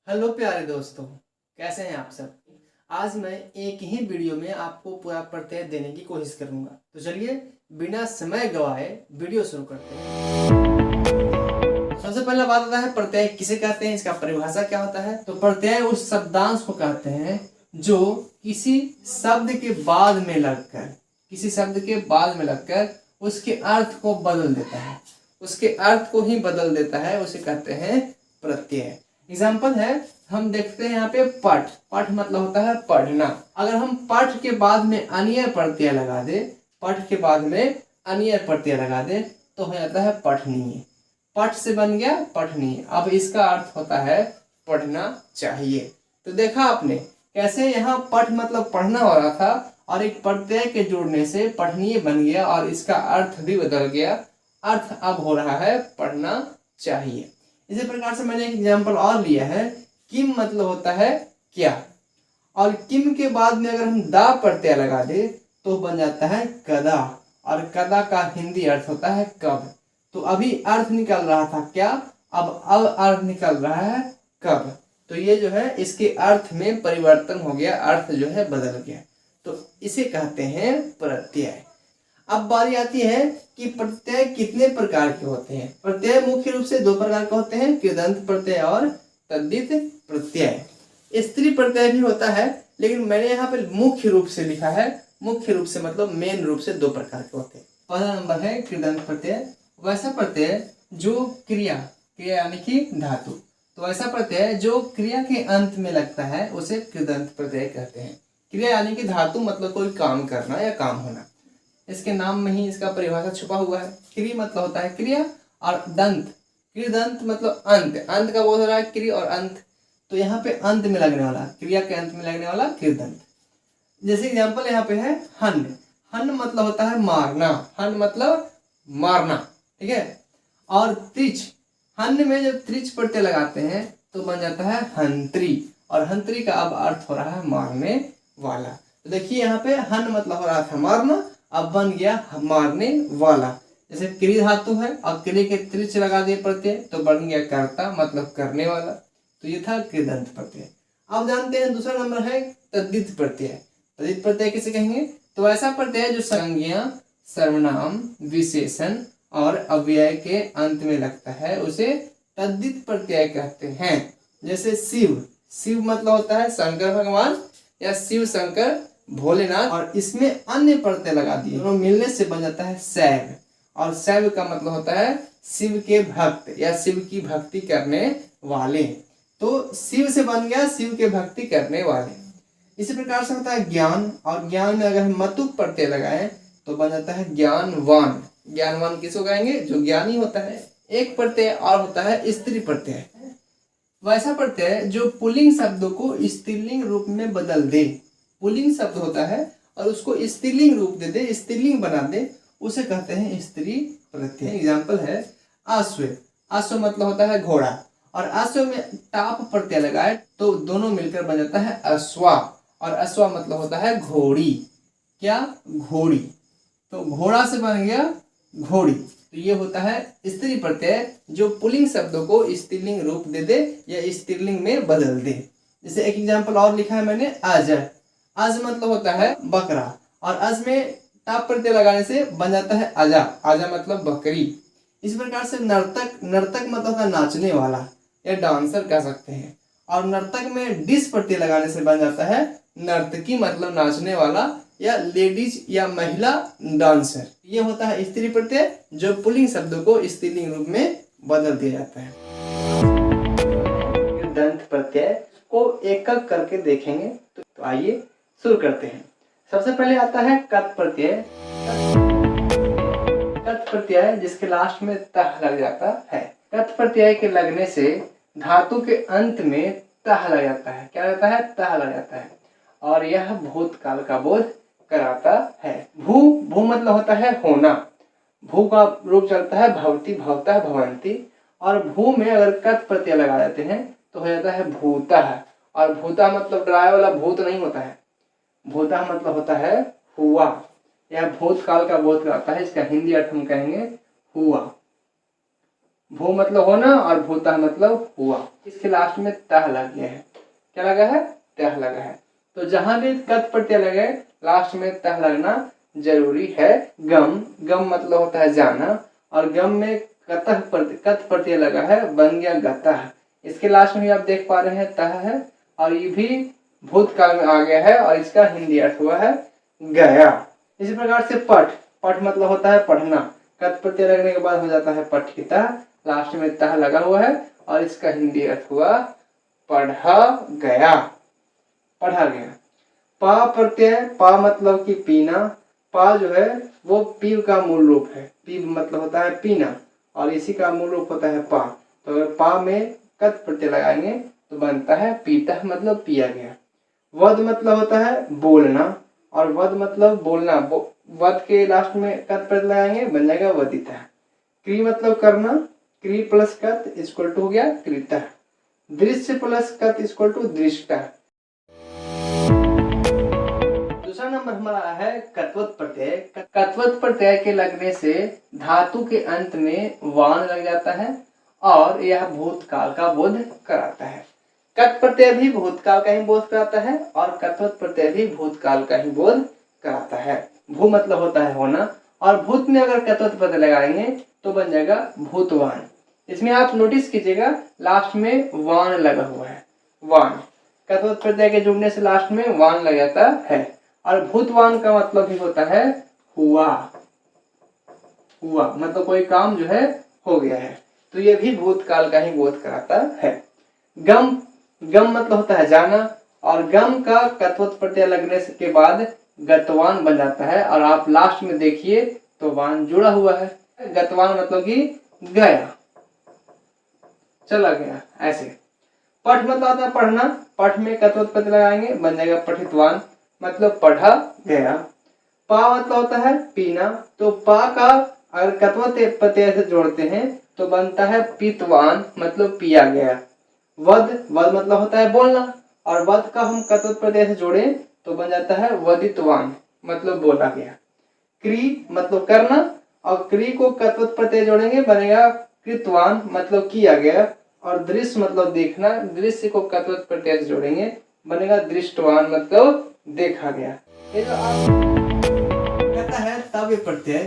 Hello प्यारे दोस्तों, कैसे हैं आप सब। आज मैं एक ही वीडियो में आपको पूरा प्रत्यय देने की कोशिश करूंगा। तो चलिए बिना समय गवाए वीडियो शुरू करते हैं। सबसे पहला बात आता है प्रत्यय किसे कहते हैं, इसका परिभाषा क्या होता है। तो प्रत्यय उस शब्दांश को कहते हैं जो किसी शब्द के बाद में लगकर उसके अर्थ को बदल देता है, उसके अर्थ को ही बदल देता है, उसे कहते हैं प्रत्यय। एग्जाम्पल है, हम देखते हैं यहाँ पे पठ। पठ मतलब होता है पढ़ना। अगर हम पठ के बाद में अन्य प्रत्यय लगा दे, पठ के बाद में अन्य प्रत्यय लगा दे तो हो जाता है पठनीय। पठ से बन गया पठनीय। अब इसका अर्थ होता है पढ़ना चाहिए। तो देखा आपने कैसे यहाँ पठ मतलब पढ़ना हो रहा था और एक प्रत्यय के जुड़ने से पठनीय बन गया और इसका अर्थ भी बदल गया। अर्थ अब हो रहा है पढ़ना चाहिए। इसी प्रकार से मैंने एक एग्जाम्पल और लिया है, किम मतलब होता है क्या, और किम के बाद में अगर हम दा प्रत्यय लगा दे तो बन जाता है कदा, और कदा का हिंदी अर्थ होता है कब। तो अभी अर्थ निकल रहा था क्या, अब अर्थ निकल रहा है कब। तो ये जो है इसके अर्थ में परिवर्तन हो गया, अर्थ जो है बदल गया। तो इसे कहते हैं प्रत्यय। अब बारी आती है कि प्रत्यय कितने प्रकार के होते हैं। प्रत्यय मुख्य रूप से दो प्रकार के होते हैं, कृदंत प्रत्यय और तद्धित प्रत्यय। स्त्री प्रत्यय भी होता है, लेकिन मैंने यहाँ पे मुख्य रूप से लिखा है। मुख्य रूप से मतलब मेन रूप से दो प्रकार के होते हैं। पहला नंबर है कृदंत प्रत्यय, वैसा प्रत्यय जो क्रिया यानी कि धातु, तो ऐसा प्रत्यय जो क्रिया के अंत में लगता है उसे कृदंत प्रत्यय कहते हैं। क्रिया यानी कि धातु मतलब कोई काम करना या काम होना, इसके नाम में ही इसका परिभाषा छुपा हुआ है। क्रि मतलब होता है क्रिया, और दंत, कृदंत मतलब अंत, अंत का बोल रहा है क्रि और अंत। तो यहाँ पे अंत में लगने वाला, क्रिया के अंत में लगने वाला कृदंत। जैसे एग्जाम्पल यहाँ पे है हन। हन मतलब होता है मारना, हन मतलब मारना, ठीक है। और त्रिच, हन में जब त्रिच प्रत्यय लगाते हैं तो बन जाता है हंत्री, और हंत्री का अब अर्थ हो रहा है मारने वाला। तो देखिए यहाँ पे हन मतलब हो रहा था मारना, अब बन गया मारने वाला। जैसे क्रि धातु है और क्रि के त्रिच लगा दिए प्रत्यय तो बन गया कर्ता मतलब करने वाला। तो ये था कृदंत प्रत्यय। अब जानते हैं दूसरा नंबर है तद्धित प्रत्यय। तद्धित प्रत्यय किसे कहेंगे, तो ऐसा प्रत्यय जो संज्ञा, सर्वनाम, विशेषण और अव्यय के अंत में लगता है उसे तद्धित प्रत्यय कहते हैं। जैसे शिव, शिव मतलब होता है शंकर भगवान या शिव शंकर भोलेनाथ, और इसमें अन्य प्रत्यय लगा दिए, दोनों मिलने से बन जाता है शैव, और शैव का मतलब होता है शिव के भक्त या शिव की भक्ति करने वाले। तो शिव से बन गया शिव के भक्ति करने वाले। इसी प्रकार से होता है ज्ञान, और ज्ञान में अगर हम मतुक प्रत्यय लगाएं तो बन जाता है ज्ञानवान। ज्ञानवान किसको कहेंगे, जो ज्ञानी होता है। एक प्रत्यय और होता है स्त्री प्रत्यय, वैसा प्रत्यय जो पुल्लिंग शब्दों को स्त्रीलिंग रूप में बदल दे। पुल्लिंग शब्द होता है और उसको स्त्रीलिंग रूप दे दे, स्त्रीलिंग बना दे, उसे कहते हैं स्त्री प्रत्यय। एग्जाम्पल है अश्व। अश्व मतलब होता है घोड़ा, और अश्व में टाप प्रत्यय लगाए तो दोनों मिलकर बन जाता है अश्वा, और अश्वा मतलब होता है घोड़ी। क्या, घोड़ी। तो घोड़ा से बन गया घोड़ी। तो ये होता है स्त्री प्रत्यय जो पुल्लिंग शब्दों को स्त्रीलिंग रूप दे दे या स्त्रीलिंग में बदल दे। जैसे एक एग्जाम्पल और लिखा है मैंने, अज। अज मतलब होता है बकरा, और अज में टाप प्रत्यय लगाने से बन जाता है अजा। अजा मतलब बकरी। इस प्रकार से नर्तक, नर्तक मतलब होता है नाचने वाला या डांसर कह सकते हैं, और नर्तक में डिस प्रत्यय लगाने से बन जाता है नर्तकी मतलब नाचने वाला या लेडीज या महिला डांसर। ये होता है स्त्री प्रत्यय जो पुल्लिंग शब्दों को स्त्रीलिंग रूप में बदल दिया जाता है। दंत प्रत्यय को एक एक करके देखेंगे। तो आइए शुरू करते हैं। सबसे पहले आता है कत प्रत्यय। कत प्रत्यय जिसके लास्ट में तह लग जाता है। कत प्रत्यय के लगने से धातु के अंत में तह लग जाता है। क्या रहता है, तह लग जाता है, और यह भूतकाल का बोध कराता है। भू, भू मतलब होता है होना। भू का रूप चलता है भवती, भवता, भवंती, और भू में अगर कत प्रत्यय लगा देते हैं तो हो जाता है भूतः। और भूता मतलब डराए वाला भूत नहीं होता है, भूता मतलब होता है हुआ, यह भूतकाल का बोध कराता है। इसका हिंदी अर्थ हम कहेंगे हुआ। भू मतलब होना और भूतः मतलब हुआ। इसके लास्ट में तह लग गया है। क्या लगा है? तह लगा है। तो जहां भी कत प्रत्यय लगे लास्ट में तह लगना जरूरी है। गम, गम मतलब होता है जाना, और गम में कत प्रत्यय लगा है, बन गया गतः। इसके लास्ट में भी आप देख पा रहे हैं तह है, और ये भी भूतकाल में आ गया है, और इसका हिंदी अर्थ हुआ है गया। इसी प्रकार से पठ, पठ मतलब होता है पढ़ना, कत प्रत्यय लगने के बाद हो जाता है पठिता, लास्ट में तह लगा हुआ है, और इसका हिंदी अर्थ हुआ पढ़ा गया, पढ़ा गया। पा प्रत्यय, पा मतलब कि पीना, पा जो है वो पीव का मूल रूप है, पीव मतलब होता है पीना, और इसी का मूल रूप होता है पा। तो अगर पा में कत प्रत्यय लगाएंगे तो बनता है पीता मतलब पिया गया। वद मतलब होता है बोलना, और वद मतलब बोलना, वद के लास्ट में कत प्रत्यय लगाएंगे बन जाएगा वदिता। क्री मतलब करना, क्री प्लस कत इक्वल टू हो गया कृता। दृश्य प्लस कत इक्वल टू दृष्टा। दूसरा नंबर हमारा है कत्वत प्रत्यय। कत्वत प्रत्यय के लगने से धातु के अंत में वान लग जाता है, और यह भूतकाल का बोध कराता है। कत प्रत्यय भी भूतकाल का ही बोध कराता है, और कत्वत प्रत्यय भी भूतकाल का ही बोध कराता है। भू मतलब होता है होना, और भूत में अगर कत्वत प्रत्यय लगाएंगे तो बन जाएगा भूतवान। इसमें आप नोटिस कीजिएगा लास्ट में वान लगा हुआ है, वान। कत्वत प्रत्यय के जुड़ने से लास्ट में वान लग जाता है, और भूतवान का मतलब भी होता है हुआ, हुआ मतलब कोई काम जो है हो गया है। तो ये भी भूतकाल का ही बोध कराता है। गम, गम मतलब होता है जाना, और गम का कत्वत प्रत्यय लगने के बाद गतवान बन जाता है, और आप लास्ट में देखिए तो वान जुड़ा हुआ है। गतवान मतलब कि गया, चला गया, ऐसे। पठ मतलब आता है पढ़ना, पठ में कत्वत प्रत्यय लगाएंगे बन जाएगा पठितवान मतलब पढ़ा गया। पा मतलब होता है पीना, तो पा का अगर कत्वत प्रत्यय से जोड़ते हैं तो बनता है पीतवान मतलब पिया गया। वद, वद मतलब होता है बोलना, और वद का हम कत्वत प्रत्यय से जोड़े तो बन जाता है वदितवान मतलब बोला गया। क्री मतलब करना, और क्री को कत्वत प्रत्यय जोड़ेंगे बनेगा कृतवान मतलब किया गया, और दृश्य मतलब देखना, दृश्य को कत्वत प्रत्यय से जोड़ेंगे बनेगा दृष्टवान मतलब देखा गया। ये जो आप कहता है तव्य प्रत्यय,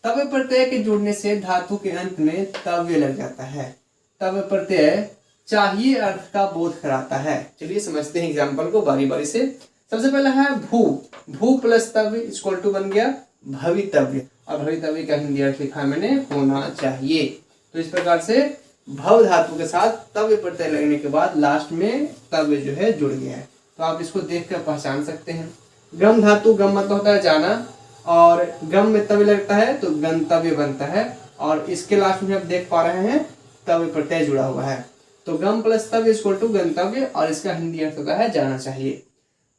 तव्य प्रत्यय के जुड़ने से धातु के अंत में तव्य लग जाता है। तव्य प्रत्यय चाहिए अर्थ का बोध कराता है। चलिए समझते हैं एग्जाम्पल को बारी बारी से। सबसे पहला है भू, भू प्लस तव्य इक्वल टू बन गया भवितव्य, और भवितव्य का हिंदी अर्थ लिखा मैंने होना चाहिए। तो इस प्रकार से भव धातु के साथ तव्य प्रत्यय लगने के बाद लास्ट में तव्य जो है जुड़ गया है, तो आप इसको देखकर पहचान सकते हैं। गम धातु, गम मतलब होता है जाना, और गम में तव्य लगता है तो गंतव्य बनता है, और इसके लास्ट में आप देख पा रहे हैं तव्य प्रत्यय जुड़ा हुआ है। तो गम प्लस तव्य इक्वल टू गंतव्य, और इसका हिंदी अर्थ होता है जाना चाहिए।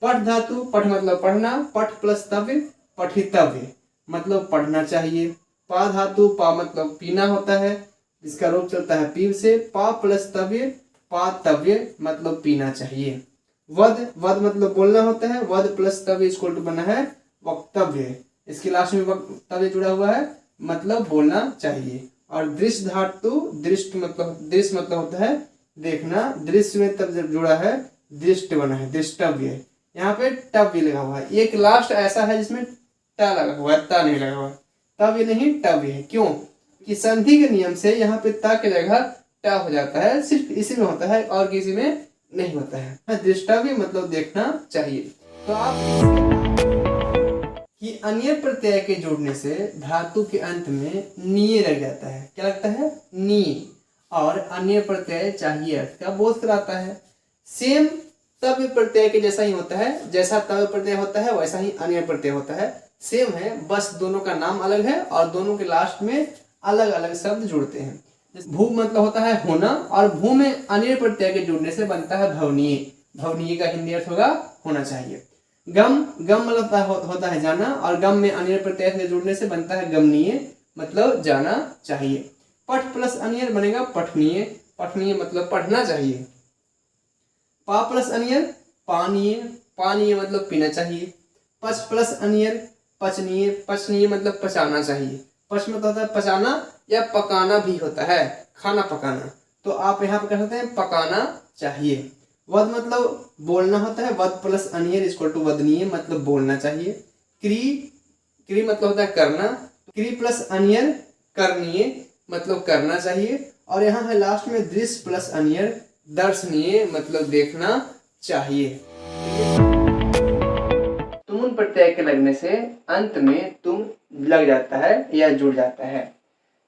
पठ धातु, पठ मतलब पढ़ना, पठ प्लस तव्य पठितव्य मतलब पढ़ना चाहिए। पा धातु, पा मतलब पीना होता है, इसका रूप चलता है पीव से, पा प्लस तव्य पातव्य मतलब पीना चाहिए। वद, वद मतलब बोलना होता है, वद प्लस तव्य इक्वल टू बना है वक्तव्य, इसके लास्ट में तव्य जुड़ा हुआ है मतलब बोलना चाहिए। और दृश्य धातु, दृष्ट मतलब होता है देखना, दृश्य में तब जब जुड़ा है दृष्ट बना है दृष्टव्य, यहाँ पे टव्य लगा हुआ है। एक लास्ट ऐसा है जिसमें ट लगा हुआ है, ता नहीं लगा हुआ है, तव्य नहीं टव्य है। क्यों कि संधि के नियम से यहाँ पे ता की जगह ट हो जाता है, सिर्फ इसी में होता है और किसी में नहीं होता है। दृष्टव्य मतलब देखना चाहिए। तो आप कि अन्य प्रत्यय के जोड़ने से धातु के अंत में नीय लग जाता है। क्या लगता है? नी, और अन्य प्रत्यय चाहिए अर्थ का बोध कराता है। सेम तव्य प्रत्यय के जैसा ही होता है, जैसा तव्य प्रत्यय होता है वैसा ही अन्य प्रत्यय होता है, सेम है, बस दोनों का नाम अलग है और दोनों के लास्ट में अलग अलग शब्द जुड़ते हैं। भू मतलब होता है होना, और भू में अन्य प्रत्यय के जुड़ने से बनता है भवनीय। भवनीय का हिंदी अर्थ होगा होना चाहिए। गम, गम मतलब होता है जाना, और गम में अन्य प्रत्यय से जुड़ने से बनता है गमनीय मतलब जाना चाहिए। पठ प्लस अन्य बनेगा पठनीय, पठनीय मतलब पढ़ना चाहिए। पा प्लस अन्य पानीय, पानीय मतलब पीना चाहिए। पच प्लस अन्य पचनीय, पचनीय मतलब पचाना चाहिए। पच मतलब होता है पचाना या पकाना भी होता है, खाना पकाना, तो आप यहाँ पे कह सकते हैं पकाना चाहिए। वध मतलब बोलना होता है, वध प्लस अनियर इक्वल टू वदनीय मतलब बोलना चाहिए। क्री, क्री मतलब होता है करना, क्री प्लस अनियर करनीय मतलब करना चाहिए। और यहाँ है लास्ट में दृश्य प्लस अनियर दर्शनीय मतलब देखना चाहिए। तुमुन प्रत्यय के लगने से अंत में तुम लग जाता है या जुड़ जाता है।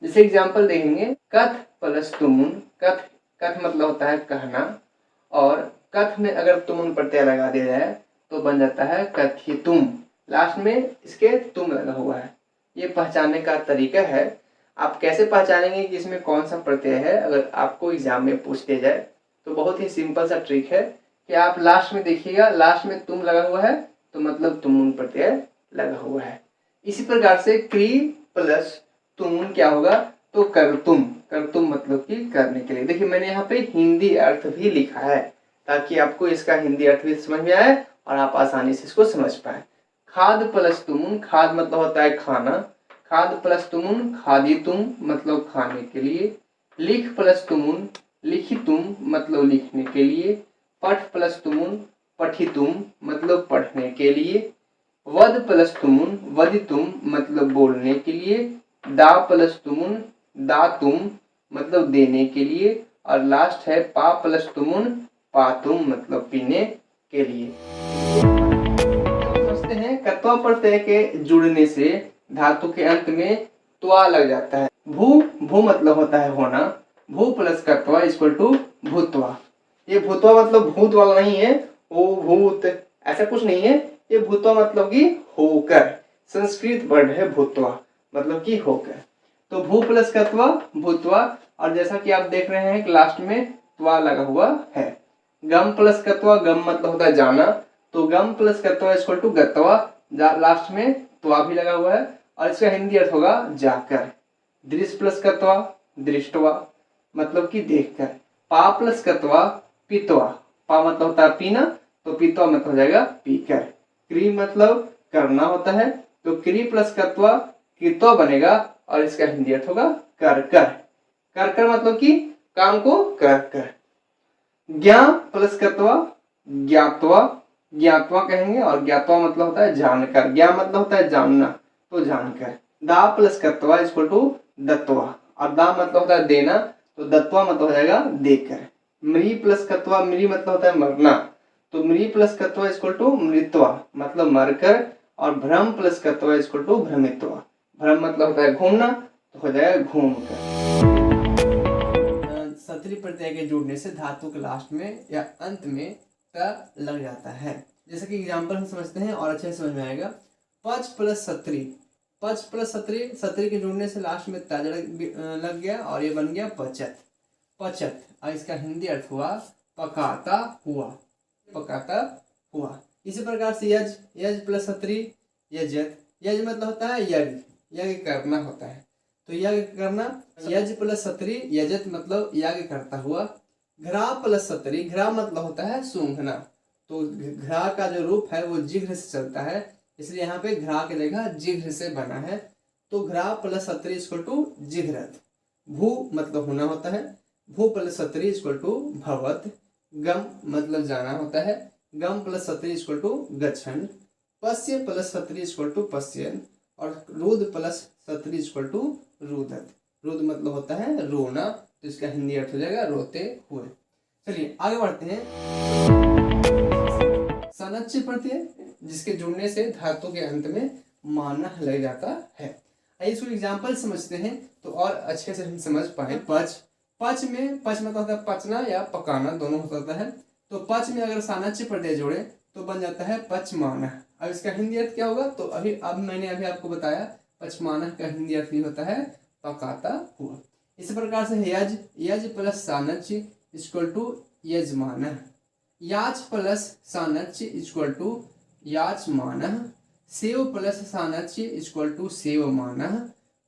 जैसे एग्जाम्पल देखेंगे, कथ प्लस तुमुन, कथ, कथ मतलब होता है कहना, और कथ में अगर तुमुन प्रत्यय लगा दिया जाए तो बन जाता है कथितुम, लास्ट में इसके तुम लगा हुआ है। ये पहचानने का तरीका है। आप कैसे पहचानेंगे कि इसमें कौन सा प्रत्यय है, अगर आपको एग्जाम में पूछ दिया जाए तो बहुत ही सिंपल सा ट्रिक है कि आप लास्ट में देखिएगा, लास्ट में तुम लगा हुआ है तो मतलब तुमुन प्रत्यय लगा हुआ है। इसी प्रकार से क्री प्लस तुमुन क्या होगा, तो करतुम, करतुम मतलब कि करने के लिए। देखिए मैंने यहाँ पे हिंदी अर्थ भी लिखा है ताकि आपको इसका हिंदी अर्थ भी समझ में आए और आप आसानी से इसको समझ पाए। खाद प्लस तुमुन, खाद मतलब होता है खाना, खाद प्लस तुमुन खादितुम मतलब खाने के लिए। लिख प्लस तुमुन लिखितुम मतलब लिखने के लिए। पठ प्लस तुमुन पठितुम मतलब पढ़ने के लिए। वद प्लस तुमुन वदितुम मतलब बोलने के लिए। दा प्लस तुमुन दातुम मतलब देने के लिए। और लास्ट है पा प्लस तुमुन पातुम मतलब पीने के लिए। समझते हैं, कत्वा प्रत्यय के जुड़ने से धातु के अंत में त्वा लग जाता है। भू, भू मतलब होता है होना, भू प्लस कत्वा इक्वल टू भूत्वा। ये भूत्वा मतलब भूत वाला नहीं है, ओ भूत ऐसा कुछ नहीं है, ये भूत्वा मतलब कि होकर, संस्कृत वर्ड है भूत्वा मतलब कि होकर। तो भू प्लस कत्वा भूत्वा, और जैसा कि आप देख रहे हैं कि लास्ट में त्वा लगा हुआ है। गम प्लस कत्वा, गम मतलब होता है जाना, तो गम प्लस कत्वा इक्वल टू गत्वा, लास्ट में त्वा भी लगा हुआ है और इसका हिंदी अर्थ होगा जाकर। दृश्य प्लस कत्वा दृष्टवा मतलब कि देखकर। पा प्लस कत्वा पीतवा, पा मतलब होता है पीना, तो पीतवा मतलब हो जाएगा पीकर। क्री मतलब करना होता है, तो क्री प्लस कत्वा कृत्वा बनेगा और इसका हिंदी अर्थ होगा कर कर। कर कर मतलब कि काम को कर कर। ज्ञा प्लस कत्वा ज्ञातवा, ज्ञातवा कहेंगे, और ज्ञातवा मतलब होता है जानकर। ज्ञा मतलब होता है जानना, तो जानकर। दा प्लस कत्वा इक्वल टू दत्वा, और दा मतलब होता है देना, तो दत्वा मतलब हो जाएगा देकर। मृ प्लस कत्वा, मृ मतलब होता है मरना, तो मृ प्लस कत्वा इक्वल टू मृत्वा मतलब मरकर। और भ्रम प्लस कत्वा इक्वल टू भ्रमित्वा, भ्रम मतलब होता है घूमना, तो हो जाएगा घूमकर। सत्री प्रत्यय के जुड़ने से धातु के लास्ट में या अंत में त लग जाता है। जैसे कि एग्जांपल हम समझते हैं और अच्छे से समझ में आएगा। पच प्लस सत्री, पच प्लस सत्री, सत्री के जुड़ने से लास्ट में त लग गया और ये बन गया पचत, पचत। और इसका हिंदी अर्थ हुआ पकाता हुआ, पकाता हुआ। इसी प्रकार से यज, यज प्लस सत्री यजत, यज मतलब होता है यज्ञ, यज्ञ करना होता है, तो यज्ञ करना। यज प्लस सत्री यजत मतलब यज्ञ करता हुआ। घ्रा प्लस सत्री, घ्रा मतलब होता है सूंघना, तो घ्रा का जो रूप है वो जिघ्र से चलता है, इसलिए यहाँ पे घ्रा की जगह जिघ्र से बना है, तो घ्रा प्लस सत्री इक्वल टू जिघ्रत। भू मतलब होना होता है, भू प्लस सत्री इक्वल टू भवत। गम मतलब जाना होता है, गम प्लस सत्री इक्वल टू गच्छन। पश्य प्लस सत्री इक्वल टू पश्यन, और रुद प्लस सत्री इक्वल टू रुदत। रुद मतलब होता है रोना, तो इसका हिंदी अर्थ हो जाएगा रोते हुए। चलिए आगे बढ़ते हैं। सनच्च प्रत्यय जिसके जुड़ने से धातु के अंत में मानह लग जाता है। आइए इसको एग्जाम्पल समझते हैं तो और अच्छे से हम समझ पाए। पच, पच में पच मतलब होता है पचना या पकाना, दोनों हो सकता है, तो पच में अगर सनच्च प्रत्यय जोड़े तो बन जाता है पचमानह। अब इसका हिंदी अर्थ क्या होगा, तो मैंने अभी आपको बताया पचमानह का हिंदी अर्थ होता है पकाता हुआ। इस प्रकार से यज, यज प्लस सानच्च इक्वल टू यजमानः। याच प्लस सानच्च इक्वल टू याचमानः। सेव प्लस सानच्च इक्वल टू सेवमानः।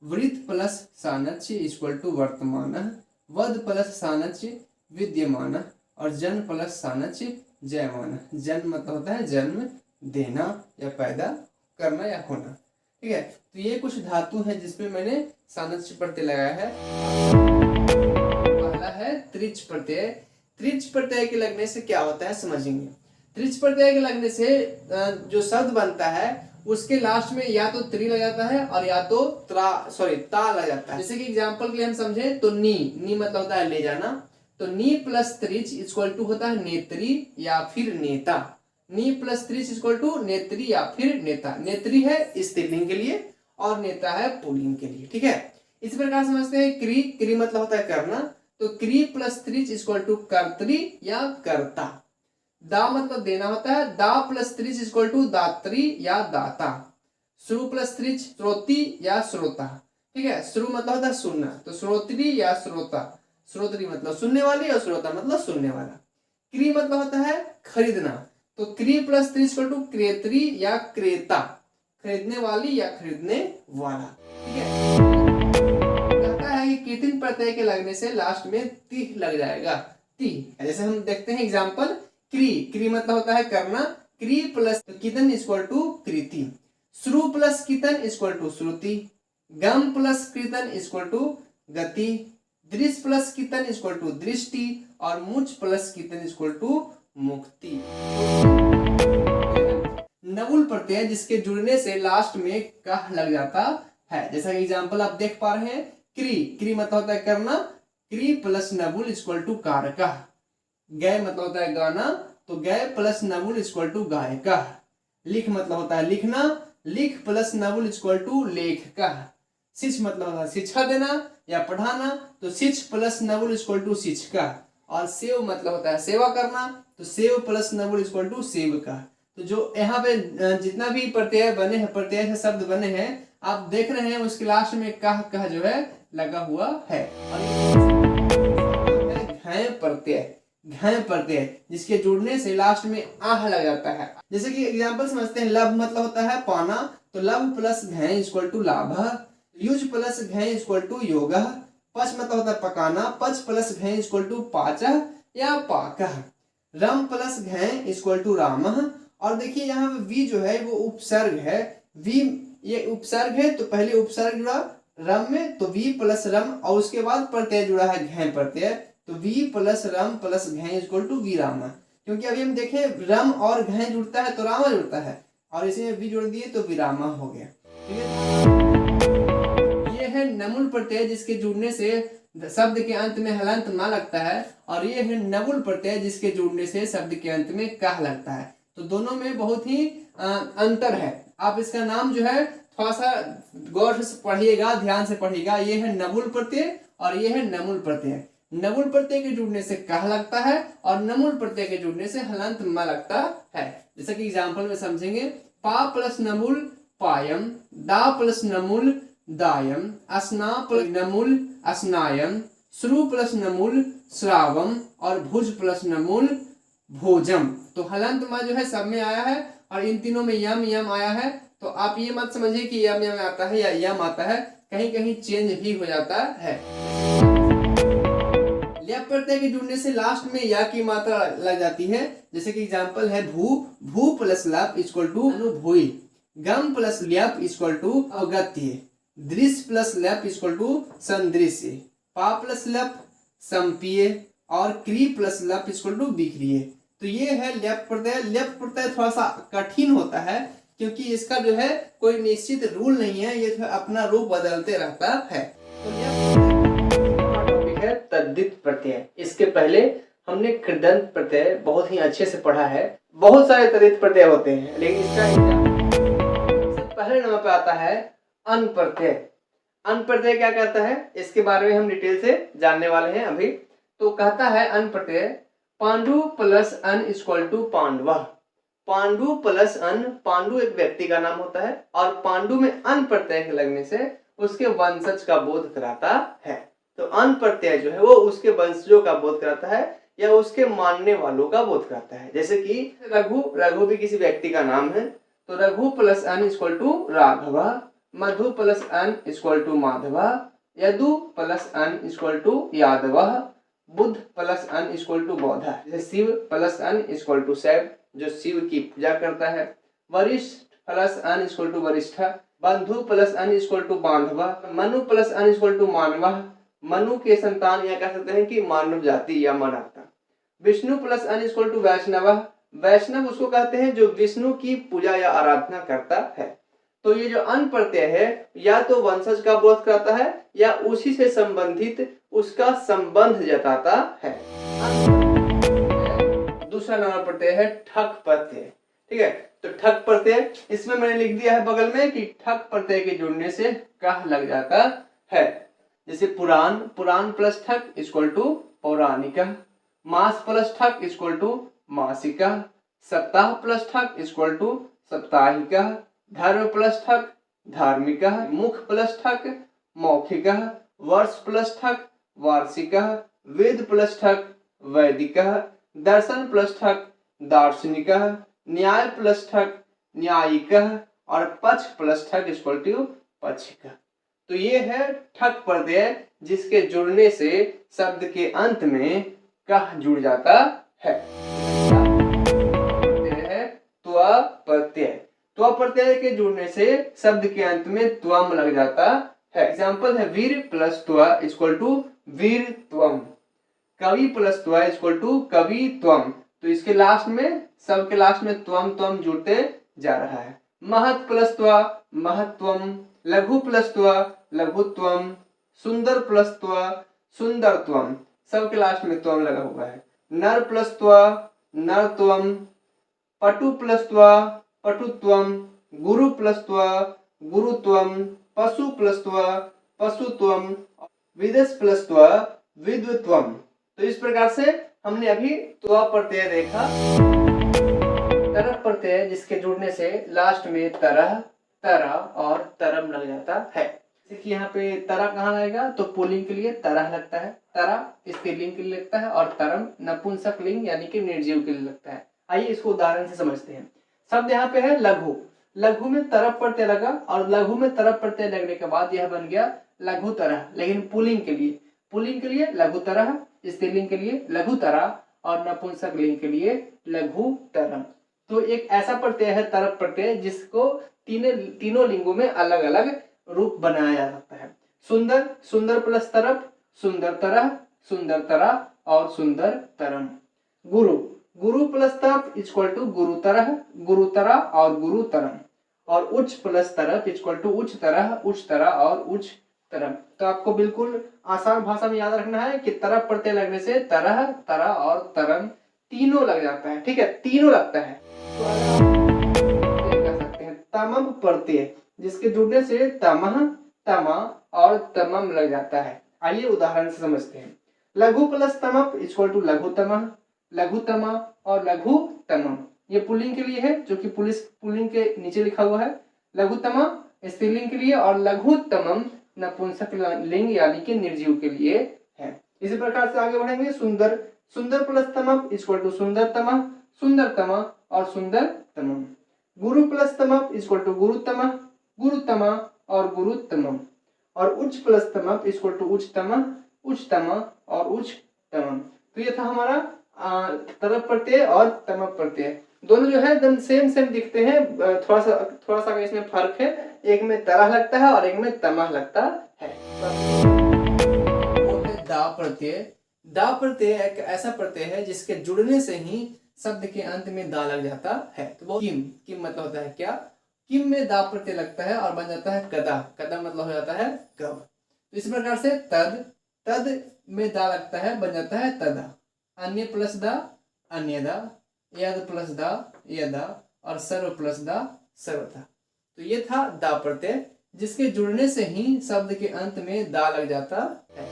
वृत प्लस सानच्च इक्वल टू वर्तमानः। वद प्लस सानच्च विद्यमानः। और जन प्लस सानच्च जयमानः। जन मतलब होता है जन्म देना या पैदा करना या होना, ठीक है। तो ये कुछ धातु है जिसमें मैंने सानच्च प्रत्यय लगाया है। वाला है त्रिच प्रत्यय। त्रिच प्रत्यय के लगने से क्या होता है समझेंगे। त्रिच प्रत्यय के लगने से जो शब्द बनता है उसके लास्ट में या तो त्रि लग जाता है और या तो ता लग जाता है। जैसे कि एग्जांपल के लिए हम समझे तो नी मतलब होता है ले जाना, तो नी प्लस त्रिच इक्वल टू होता है नेत्री या फिर नेता। नी प्लस त्रिच इक्वल टू नेत्री या फिर नेता। नेत्री है स्त्रीलिंग के लिए और नेता है पुल्लिंग के लिए, ठीक है। इसी प्रकार समझते हैं क्री। क्री मतलब होता है करना, तो क्री प्लस त्रिच इक्वल टू कर्त्री या कर्ता। दा मतलब देना होता है, दा प्लस त्रिच इक्वल टू दात्री या दाता। श्रु प्लस त्रिच श्रोती या श्रोता, ठीक है। श्रु मतलब होता है सुनना, तो श्रोत्री या श्रोता। श्रोत्री मतलब सुनने वाली और श्रोता मतलब सुनने वाला। क्री मतलब होता है खरीदना, तो क्री प्लस त्रिच इक्वल टू क्रेत्री या क्रेता। खरीदने वाली या खरीदने वाला, ठीक है। कहता है कि कृत्रिम प्रत्यय के लगने से लास्ट में ती लग जाएगा। ती जैसे हम देखते हैं एग्जांपल, क्री। क्री मतलब होता है करना, क्री प्लस कितन इक्वल टू कृति। श्रु प्लस कितन इक्वल टू श्रुति। गम प्लस कृतन इक्वल टू गति। दृश्य प्लस कितन इक्वल टू दृष्टि और मुच प्लस कितन इक्वल टू मुक्ति। नवुल प्रत्यय जिसके जुड़ने से लास्ट में कह लग जाता है। जैसा एग्जांपल आप देख पा रहे हैं, क्री। क्री मतलब होता है करना, क्री प्लस नवुल इक्वल टू कारका। गय मतलब होता है गाना, तो गय प्लस नवुल इक्वल टू गायका। लिख मतलब होता है लिखना, लिख प्लस नवुल इक्वल टू लेखका। शिक्ष मतलब होता है शिक्षा देना या पढ़ाना, तो शिक्ष प्लस नवुल इक्वल टू शिक्षका। और सेव मतलब होता है सेवा करना, तो सेव प्लस नवुल इक्वल टू सेवका। तो जो यहाँ पे जितना भी प्रत्यय बने हैं, प्रत्यय से शब्द बने हैं, आप देख रहे हैं उसके लास्ट में कह जो है लगा हुआ है। घय प्रत्यय। घय प्रत्यय जिसके जुड़ने से लास्ट में आह लग जाता है। जैसे कि एग्जांपल समझते हैं, लभ मतलब होता है पाना, तो लभ प्लस घय इक्वल टू लाभ। युज प्लस घय इक्वल टू योग। पच मतलब होता है पकाना, पच प्लस घय इक्वल टू पाच या पाक। रम प्लस घय इक्वल टू राम। और देखिए यहाँ पे वी जो है वो उपसर्ग है। वी ये उपसर्ग है, तो पहले उपसर्ग जुड़ा रम में, तो वी प्लस रम, और उसके बाद प्रत्यय जुड़ा है घय प्रत्यय, तो वी प्लस रम प्लस घय इक्वल टू वीराम। क्योंकि अभी हम देखें रम और घय जुड़ता है तो रामा जुड़ता है, और इसी में वी जोड़ दिए तो विरामा हो गया, ठीक है। ये है नमुल प्रत्यय जिसके जुड़ने से शब्द के अंत में हलंत ना लगता है, और ये है नवुल प्रत्यय जिसके जुड़ने से शब्द के अंत में कह लगता है। तो दोनों में बहुत ही अंतर है। आप इसका नाम जो है थोड़ा सा गौर से पढ़िएगा, ध्यान से पढ़िएगा। ये है नवुल प्रत्यय और ये है नमुल प्रत्यय। नवुल प्रत्यय के जुड़ने से कह लगता है और नमुल प्रत्यय के जुड़ने से हलंत म लगता है। जैसे कि एग्जांपल में समझेंगे, पा प्लस नमुल पायम, दा प्लस नमुल दायम, अस्ना प्लस नमुल अस्नायम, श्रु प्लस नमुल श्रावम और भुज प्लस नमुल भोजम। तो हलंत म जो है सब में आया है, और इन तीनों में यम यम आया है। तो आप ये मत समझिए कि यम यम आता है या यम आता है, कहीं कहीं चेंज भी हो जाता है। ल्यप प्रत्यय के जुड़ने से लास्ट में या की मात्रा लग जाती है। जैसे कि एग्जांपल है भू। भू प्लस लप इक्वल टू अनुभूय। गम प्लस ल्यप इक्वल टू अगत्य। दृश्य प्लस लप इक्वल टू संदृश्य। पा प्लस लप संपिय और क्री प्लस लप इक्वल टू बिक्रिय। तो ये है ल्यप प्रत्यय। ल्यप प्रत्यय थोड़ा सा कठिन होता है क्योंकि इसका जो है कोई निश्चित रूल नहीं है, ये अपना रूप बदलते रहता है। तो टॉपिक है तद्धित प्रत्यय। इसके पहले हमने कृदंत प्रत्यय बहुत ही अच्छे से पढ़ा है। बहुत सारे तद्धित प्रत्यय होते हैं, लेकिन इसका सबसे पहले नंबर पे आता है अन प्रत्यय। अन प्रत्यय क्या कहता है, इसके बारे में हम डिटेल से जानने वाले हैं अभी। तो कहता है अन प्रत्यय, पांडु प्लस अन equal to Pandava. Pandu plus अन, पांडु एक व्यक्ति का नाम होता है, और पांडु में अन प्रत्यय के लगने से उसके वंशज का बोध कराता है। तो अन प्रत्यय जो है वो उसके वंशजों का बोध कराता है या उसके मानने वालों का बोध कराता है। जैसे कि रघु, रघु भी किसी व्यक्ति का नाम है, तो रघु प्लस अन equal to Raghav. Madhu plus अन equal to Madhav. Yadu plus अन equal to Yadav. Buddha plus अन इक्वल टू बौद्ध। जैसे शिव प्लस अन इक्वल टू शैव, जो शिव की पूजा करता है। वरिष्ठ प्लस अन इक्वल टू वरिष्ठ। बंधु प्लस अन इक्वल टू बांधव। मनु प्लस अन इक्वल टू मानव। मनु के संतान, या कह सकते हैं कि मानव जाति या मानवता। विष्णु प्लस अन इक्वल टू वैष्णव, वैष्णव उसको कहते हैं जो विष्णु की पूजा या आराधना करता है। तो ये जो अन प्रत्यय है या तो वंशज का बोध करता है या उसी से संबंधित उसका संबंध जताता है। दूसरा नंबर प्रत्यय है ठक प्रत्यय। ठीक है, तो ठक प्रत्यय इसमें मैंने लिख दिया है बगल में कि ठक प्रत्यय के जुड़ने से कह लग जाता है। जैसे पुराण, पुराण प्लस ठक इक्वल टू पौराणिक, मास प्लस ठक इक्वल टू मासिक, सप्ताह प्लस ठक इक्वल टू साप्ताहिक, धर्म प्लस ठक धार्मिक, मुख प्लस ठक मौखिक, वर्ष प्लस ठक वार्षिक, वेद प्लस ठक वैदिक, दर्शन प्लस ठक दार्शनिक, न्याय प्लस ठक न्यायिक और पक्ष प्लस ठक इक्वल टू पक्षिक। तो ये है ठक प्रत्यय जिसके जुड़ने से शब्द के अंत में कह जुड़ जाता है। त्वा प्रत्यय, त्वा प्रत्यय के जुड़ने से शब्द के अंत में त्वम लग जाता है। एग्जाम्पल है वीर प्लस त्वा इक्वल टू वीर त्वम, कवि प्लस त्वा इक्वल टू कवि त्वम। तो इसके लास्ट में, सब के लास्ट में त्वम त्वम जुड़ते जा रहा है। महत प्लस त्वा महत्वम, लघु प्लस त्वा लघुत्वम, सुंदर प्लस त्वा सुंदरत्वम, सब के लास्ट में त्वम लगा हुआ है। नर प्लस त्वा नरत्वम, पटु प्लस त्वा पटुत्वम, गुरु प्लस त्वा गुरुत्वम, पशु प्लस त्वा पशुत्वम, विदेश प्लस त्वा विद्वत्वम। तो इस प्रकार से हमने अभी त्वा प्रत्यय देखा। तरह प्रत्यय जिसके जुड़ने से लास्ट में तरह, तरह और तरम लग जाता है। देखिए यहाँ पे तरह कहाँ लगेगा, तो पुल्लिंग के लिए तरह लगता है, तरह स्त्रीलिंग के लिए लगता है और तरम नपुंसक लिंग यानी कि निर्जीव के लिए लगता है। आइए इसको उदाहरण से समझते हैं। शब्द यहाँ पे है लघु, लघु में तरफ प्रत्यय लगा और लघु में तरफ प्रत्यय लगने के बाद यह बन गया लघु तरह। लेकिन पुल्लिंग के लिए लघु तरह, स्त्रीलिंग के लिए लघु तरह और नपुंसक लिंग के लिए लघु तरम। तो एक ऐसा प्रत्यय है तरफ प्रत्यय जिसको तीनों लिंगों में अलग अलग रूप बनाया जा सकता है। सुंदर, सुंदर प्लस तरफ सुंदर तरह और सुंदर तरम। गुरु, गुरु प्लस तरफ इक्वल टू गुरु तरह और गुरु तरम। और उच्च प्लस तरफ इक्वल टू उच्च तरह और उच्च तरम। तो आपको बिल्कुल आसान भाषा में याद रखना है कि तरफ प्रत्यय लगने से तरह, तरह और तरम तीनों लग जाता है। ठीक है, तीनों लगता है। तो कह सकते हैं तमम प्रत्यय जिसके जुड़ने से तमह, तमा और तमम लग जाता है। आइए उदाहरण से समझते हैं। लघु प्लस तमप इक्वल टू लघुतमः, लघुतमा और लघु तमम। ये पुल्लिंग के लिए है जो कि पुल्लिंग के नीचे लिखा हुआ है। लघुतमा स्त्रीलिंग के लिए और लघुतमम नपुंसक लिंग यानी कि निर्जीव के लिए है। इसी प्रकार से आगे बढ़ेंगे। सुंदर, सुंदर प्लस तमप इक्वल टू सुंदरतमा, सुंदरतमा और सुंदरतमम। गुरु प्लस तमप इक्वल टू गुरुतमा, गुरुतमा और गुरुतमम। और उच्च प्लस तमप इक्वल टू उच्चतमा, उच्चतमा और उच्चतमम। तो ये था हमारा तरफ प्रत्यय और तमप प्रत्यय। दोनों जो है एकदम सेम दिखते हैं, थोड़ा सा इसमें फर्क है। एक में तरह लगता है और एक में तमह लगता है। दा प्रत्यय, दा प्रत्यय एक ऐसा प्रत्यय है जिसके जुड़ने से ही शब्द के अंत में दा लग जाता है। तो वो किम मतलब होता है क्या, किम में दा प्रत्यय लगता है और बन जाता है कदा, कदा मतलब हो जाता है कब। तो इस प्रकार से तद, तद में दा लगता है बन जाता है तदा। अन्य प्लस दा अन्यदा, यद प्लस दा यदा और सर्व प्लस दा सर्वथा। तो ये था दा प्रत्यय जिसके जुड़ने से ही शब्द के अंत में दा लग जाता है।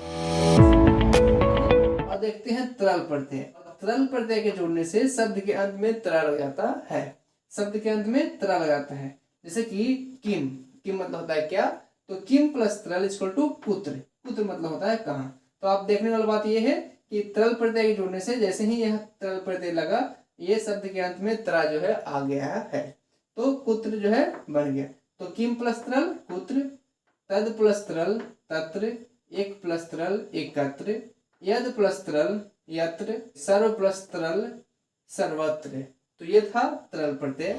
और देखते हैं तरल प्रत्यय। तरल प्रत्यय के जुड़ने से शब्द के अंत में तरा लग जाता है। शब्द के अंत में तरा लग जाता है। जैसे कि किम, किम मतलब होता है क्या, तो किम प्लस तरल इक्वल टू पुत्र, पुत्र मतलब होता है कहाँ। तो आप देखने वाली बात यह है कि तरल प्रत्यय के जुड़ने से जैसे ही यह तरल प्रत्यय लगा, ये शब्द के अंत में तरा जो है आ गया है, तो पुत्र जो है बन गया। तो किम प्लस तरल पुत्र, तद प्लस तरल तत्र, एक प्लस तरल एकत्र, यद प्लस तरल यत्र, सर्व प्लस तरल सर्वत्र। तो ये था तरल प्रत्यय।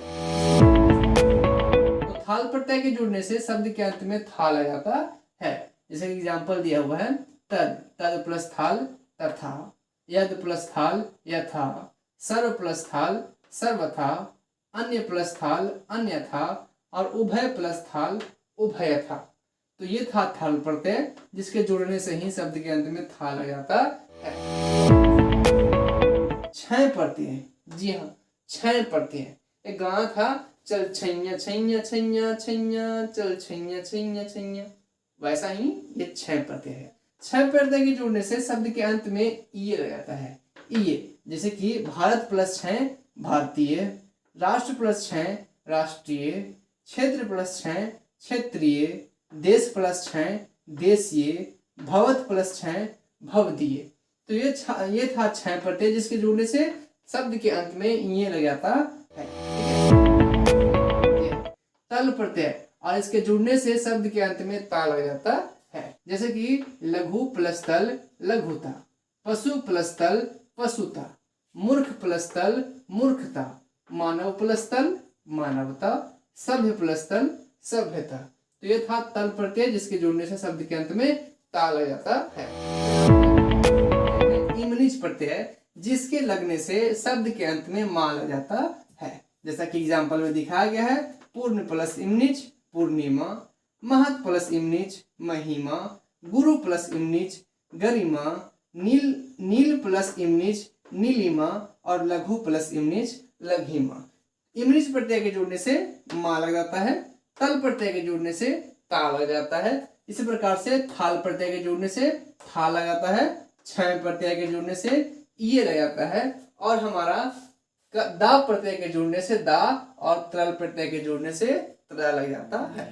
तो थाल प्रत्यय के जुड़ने से शब्द के अंत में था आ जाता है। जैसे एग्जाम्पल दिया हुआ है, तद, तद प्लस थाल तथा, यद प्लस थाल यथा, सर्व प्लस थाल सर्वथा, अन्य प्लस थाल अन्यथा और उभय प्लस थाल उभयथा। तो ये था थाल प्रत्यय, जिसके जुड़ने से ही शब्द के अंत में था लग जाता है। छह प्रत्यय, जी हाँ छह प्रत्यय। एक गाना था, चल छैया छैया छैया छैया, चल छैया छैया छैया, वैसा ही ये छह प्रत्यय है। छह प्रत्यय के जुड़ने से शब्द के अंत में ये लग जाता है, ये। जैसे कि भारत प्लस छह भारतीय, राष्ट्र प्लस छह राष्ट्रीय, क्षेत्र प्लस छह क्षेत्रीय, देश प्लस छह देशीय, भवत प्लस छह भवदीय। तो ये था छह प्रत्यय, जिसके जुड़ने से शब्द के अंत में ये लग जाता है। तल प्रत्यय, और इसके जुड़ने से शब्द के अंत में ता लग जाता है। जैसे कि लघु प्लस तल लघुता, पशु प्लस तल पशुता, मूर्ख प्लस तल मूर्खता, मानव प्लस तल मानवता, सभ्य प्लस तल सभ्यता। तो ये था तल प्रत्यय, जिसके जुड़ने से शब्द के अंत में ता लग जाता है। इमनिज प्रत्यय, जिसके लगने से शब्द के अंत में मा लग जाता है। जैसा कि एग्जाम्पल में दिखाया गया है, पूर्ण प्लस इमनिज पूर्णिमा, महत प्लस इमनिज महिमा, गुरु प्लस इमनिज गरिमा, नील नील प्लस इमनिज नीलिमा और लघु प्लस इमनिज लघिमा। इमनिज प्रत्यय के जुड़ने से मा लग जाता है, तल प्रत्यय के जुड़ने से ता लग जाता है। इसी प्रकार से थाल प्रत्यय के जुड़ने से था लग जाता है, छह प्रत्यय के जुड़ने से ये लग जाता है, और हमारा दा प्रत्यय के जुड़ने से दा और त्रल प्रत्यय के जुड़ने से त्रा लग जाता है।